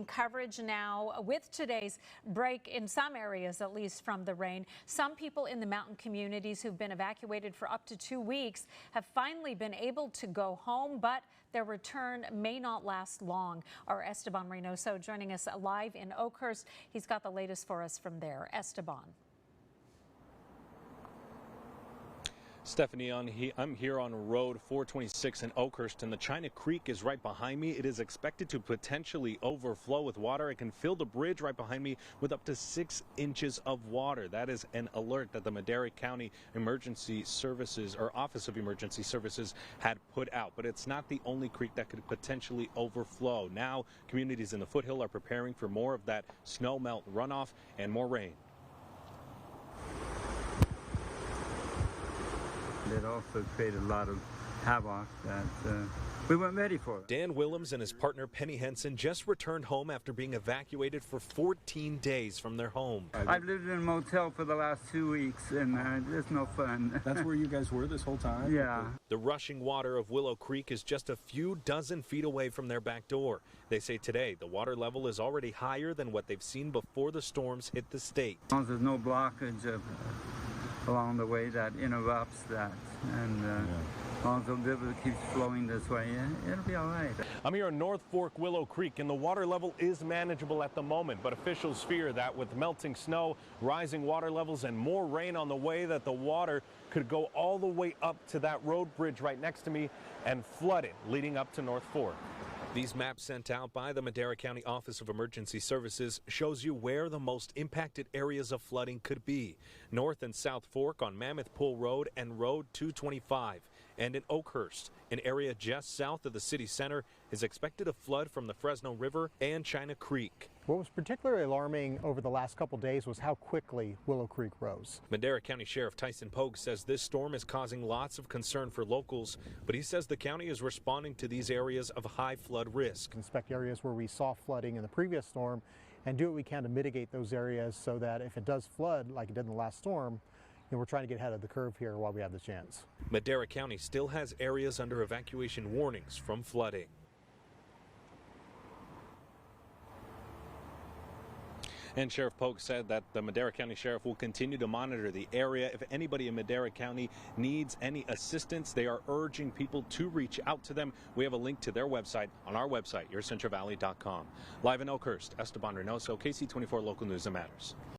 Coverage now with today's break in some areas, at least from the rain. Some people in the mountain communities who've been evacuated for up to 2 weeks have finally been able to go home, but their return may not last long. Our Esteban Reynoso joining us live in Oakhurst. He's got the latest for us from there. Esteban. Stephanie, I'm here on Road 426 in Oakhurst, and the China Creek is right behind me. It is expected to potentially overflow with water. It can fill the bridge right behind me with up to 6 inches of water. That is an alert that the Madera County Emergency Services or Office of Emergency Services had put out. But it's not the only creek that could potentially overflow. Now, communities in the foothill are preparing for more of that snow melt runoff and more rain. It also created a lot of havoc that we weren't ready for. Dan Willems and his partner Penny Henson just returned home after being evacuated for 14 days from their home. I've lived in a motel for the last 2 weeks, and it's no fun. That's where you guys were this whole time? Yeah. The rushing water of Willow Creek is just a few dozen feet away from their back door. They say today the water level is already higher than what they've seen before the storms hit the state. As long as there's no blockage along the way that interrupts that, and as long as the river keeps flowing this way, it'll be all right. I'm here on North Fork Willow Creek, and the water level is manageable at the moment, but officials fear that with melting snow, rising water levels, and more rain on the way, that the water could go all the way up to that road bridge right next to me and flood it leading up to North Fork. These maps sent out by the Madera County Office of Emergency Services shows you where the most impacted areas of flooding could be. North and South Fork on Mammoth Pool Road and Road 225. And in Oakhurst, an area just south of the city center, is expected to flood from the Fresno River and China Creek. What was particularly alarming over the last couple days was how quickly Willow Creek rose. Madera County Sheriff Tyson Pogue says this storm is causing lots of concern for locals, but he says the county is responding to these areas of high flood risk. Inspect areas where we saw flooding in the previous storm and do what we can to mitigate those areas so that if it does flood like it did in the last storm, we're trying to get ahead of the curve here while we have the chance. Madera County still has areas under evacuation warnings from flooding. And Sheriff Polk said that the Madera County Sheriff will continue to monitor the area. If anybody in Madera County needs any assistance, they are urging people to reach out to them. We have a link to their website on our website, yourcentralvalley.com. Live in Oakhurst, Esteban Reynoso, KC24 Local News that Matters.